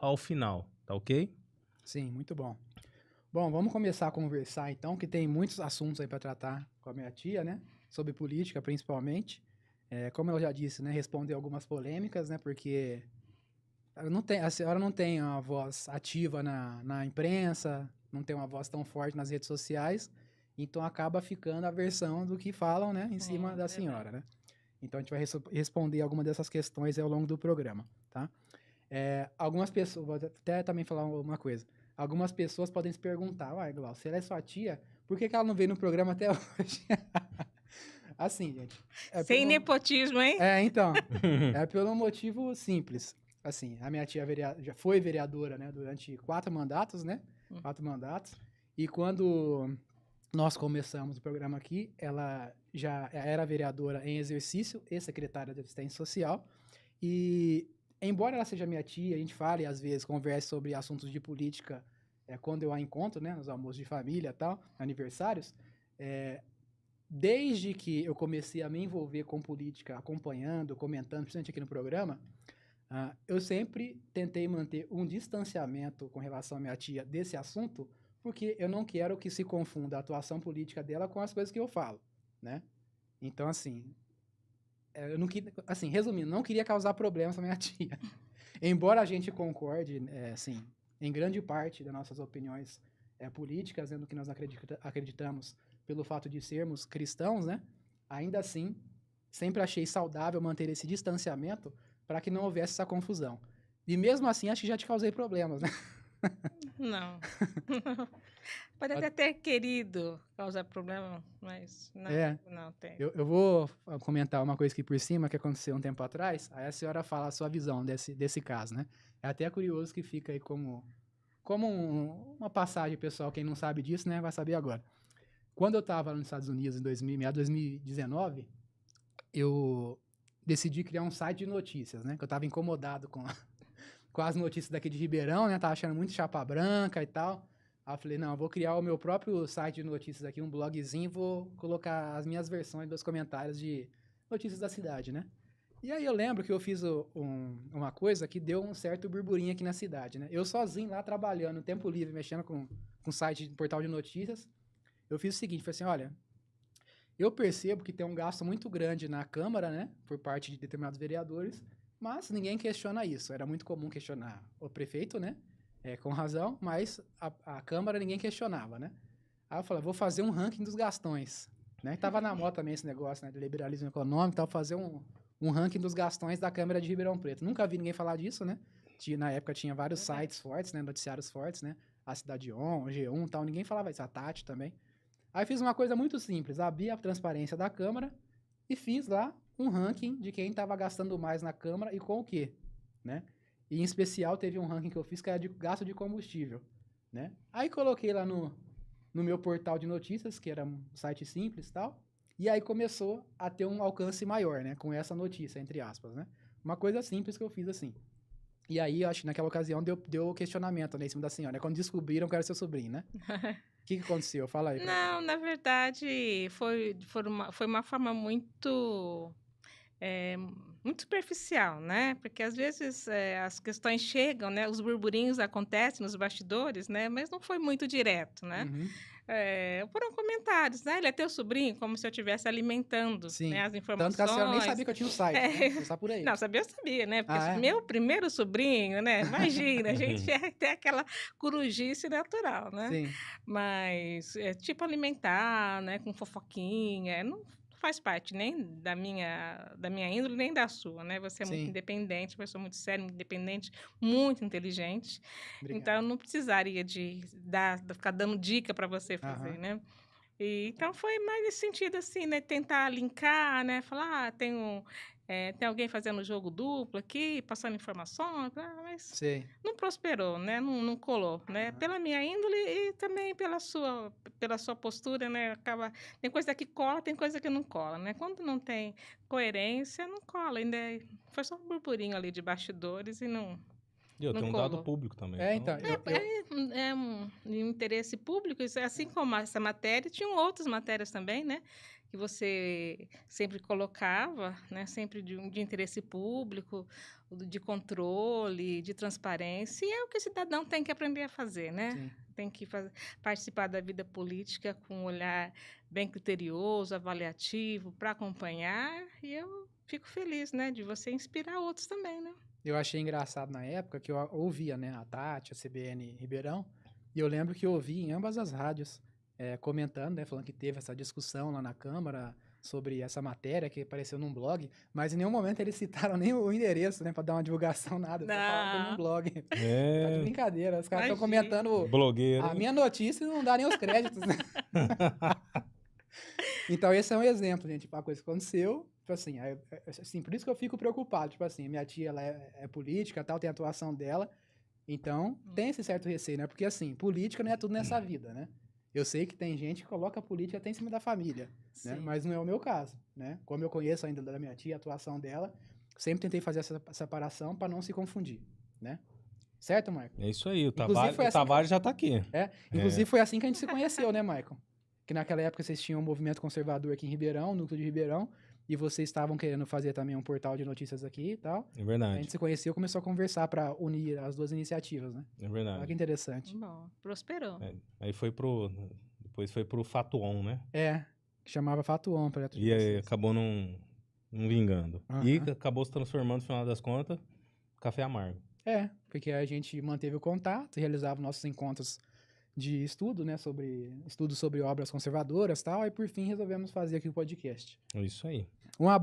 ao final, tá ok? Sim, muito bom. Bom, vamos começar a conversar então, que tem muitos assuntos aí para tratar com a minha tia, né? Sobre política, principalmente. Como eu já disse, né? Responder algumas polêmicas, né? Porque a senhora não tem uma voz ativa na imprensa, não tem uma voz tão forte nas redes sociais, então acaba ficando a versão do que falam, né? Em cima da senhora, né? Então a gente vai responder algumas dessas questões ao longo do programa, tá? Algumas pessoas, vou até também falar uma coisa. Algumas pessoas podem se perguntar, uai, Glaucio, se ela é sua tia, por que ela não veio no programa até hoje? Assim, gente. Sem nepotismo, hein? Então. É pelo motivo simples. Assim, a minha tia já foi vereadora, né, durante 4 mandatos, né? 4 mandatos. E quando nós começamos o programa aqui, ela já era vereadora em exercício e secretária de assistência social. E embora ela seja minha tia, a gente fale, às vezes, converse sobre assuntos de política quando eu a encontro, né, nos almoços de família e tal, aniversários, desde que eu comecei a me envolver com política, acompanhando, comentando, principalmente aqui no programa, eu sempre tentei manter um distanciamento com relação à minha tia desse assunto, porque eu não quero que se confunda a atuação política dela com as coisas que eu falo, né? Então, assim, eu não queria, assim, resumindo, não queria causar problemas pra minha tia. Embora a gente concorde, assim, em grande parte das nossas opiniões políticas, no que nós acreditamos pelo fato de sermos cristãos, né? Ainda assim, sempre achei saudável manter esse distanciamento para que não houvesse essa confusão. E mesmo assim, acho que já te causei problemas, né? Não. Pode até ter querido causar problema, mas não, não tem. Eu vou comentar uma coisa aqui por cima que aconteceu um tempo atrás, aí a senhora fala a sua visão desse caso, né? É até curioso que fica aí como uma passagem, pessoal, quem não sabe disso, né, vai saber agora. Quando eu estava nos Estados Unidos em meados de 2019, eu decidi criar um site de notícias, né? Que eu estava incomodado com as notícias daqui de Ribeirão, né? Tava achando muito chapa branca e tal. Aí eu falei, não, eu vou criar o meu próprio site de notícias aqui, um blogzinho, vou colocar as minhas versões dos comentários de notícias da cidade, né? E aí eu lembro que eu fiz uma coisa que deu um certo burburinho aqui na cidade, né? Eu sozinho lá trabalhando, no tempo livre, mexendo com site de portal de notícias, eu fiz o seguinte, falei assim, olha, eu percebo que tem um gasto muito grande na Câmara, né? Por parte de determinados vereadores, mas ninguém questiona isso. Era muito comum questionar o prefeito, né? Com razão, mas a Câmara ninguém questionava, né? Aí eu falei, vou fazer um ranking dos gastões, né? Tava na moda também esse negócio, né? De liberalismo econômico, tal, fazer um ranking dos gastões da Câmara de Ribeirão Preto. Nunca vi ninguém falar disso, né? Na época tinha vários sites fortes, né? Noticiários fortes, né? A Cidade On, G1 e tal. Ninguém falava isso, a Tati também. Aí fiz uma coisa muito simples. Abri a transparência da Câmara e fiz lá um ranking de quem estava gastando mais na Câmara e com o quê, né? E em especial teve um ranking que eu fiz que era de gasto de combustível, né? Aí coloquei lá no meu portal de notícias, que era um site simples e tal, e aí começou a ter um alcance maior, né? Com essa notícia, entre aspas, né? Uma coisa simples que eu fiz assim. E aí, acho que naquela ocasião deu questionamento, né, em cima da senhora. Quando descobriram que era seu sobrinho, né? O que aconteceu? Fala aí. Não, na verdade, foi uma forma muito muito superficial, né? Porque às vezes as questões chegam, né? Os burburinhos acontecem nos bastidores, né? Mas não foi muito direto, né? Uhum. Foram comentários, né? Ele é teu sobrinho, como se eu estivesse alimentando, né, as informações. Tanto que a senhora nem sabia que eu tinha o site, né? Só por aí. Não, eu sabia, né? Porque meu primeiro sobrinho, né? Imagina, a gente tem aquela corujice natural, né? Sim. Mas, tipo, alimentar, né? Com fofoquinha, não faz parte nem da minha índole, nem da sua, né? Você é muito independente, pessoa muito séria, muito independente, muito inteligente. Obrigado. Então, eu não precisaria de ficar dando dica para você fazer, né? Então, foi mais nesse sentido, assim, né? Tentar linkar, né? Falar, tem alguém fazendo jogo duplo aqui, passando informações, mas não prosperou, né? Não colou, né? Pela minha índole e também pela sua postura, né? Tem coisa que cola, tem coisa que não cola, né? Quando não tem coerência, não cola. Ainda foi só um burburinho ali de bastidores e não... Tem um dado público também. É um interesse público, assim como essa matéria, tinham outras matérias também, né? que você sempre colocava, né? Sempre de interesse público, de controle, de transparência, e é o que o cidadão tem que aprender a fazer, né? Sim. Tem que participar da vida política com um olhar bem criterioso, avaliativo, para acompanhar, e eu fico feliz, né, de você inspirar outros também, né? Eu achei engraçado na época que eu ouvia, né, a Tati, a CBN Ribeirão, e eu lembro que eu ouvi em ambas as rádios comentando, né, falando que teve essa discussão lá na Câmara sobre essa matéria que apareceu num blog, mas em nenhum momento eles citaram nem o endereço, né, para dar uma divulgação, nada, só falaram que foi num blog. Tá de brincadeira, os caras estão comentando blogueiro, a minha notícia e não dá nem os créditos, né? Então, esse é um exemplo, gente, tipo, a coisa que aconteceu, tipo assim, por isso que eu fico preocupado, tipo assim, minha tia, ela é política, tal, tem a atuação dela, então, tem esse certo receio, né, porque assim, política não é tudo nessa vida, né, eu sei que tem gente que coloca a política até em cima da família, né, mas não é o meu caso, né, como eu conheço ainda da minha tia, a atuação dela, sempre tentei fazer essa separação para não se confundir, né. Certo, Maicon? É isso aí, o Tavares já tá aqui. Inclusive foi assim que a gente se conheceu, né, Maicon? Que naquela época vocês tinham um movimento conservador aqui em Ribeirão, núcleo de Ribeirão, e vocês estavam querendo fazer também um portal de notícias aqui e tal. É verdade. A gente se conheceu e começou a conversar para unir as duas iniciativas, né? É verdade. Olha que interessante. Bom, prosperou. Aí depois foi pro Fato On, né? Que chamava Fato On. E aí acabou não vingando. E acabou se transformando, no final das contas, Café Amargo. Porque a gente manteve o contato, realizava nossos encontros de estudo, né, sobre obras conservadoras e tal, e por fim resolvemos fazer aqui o podcast. É isso aí. Um abraço.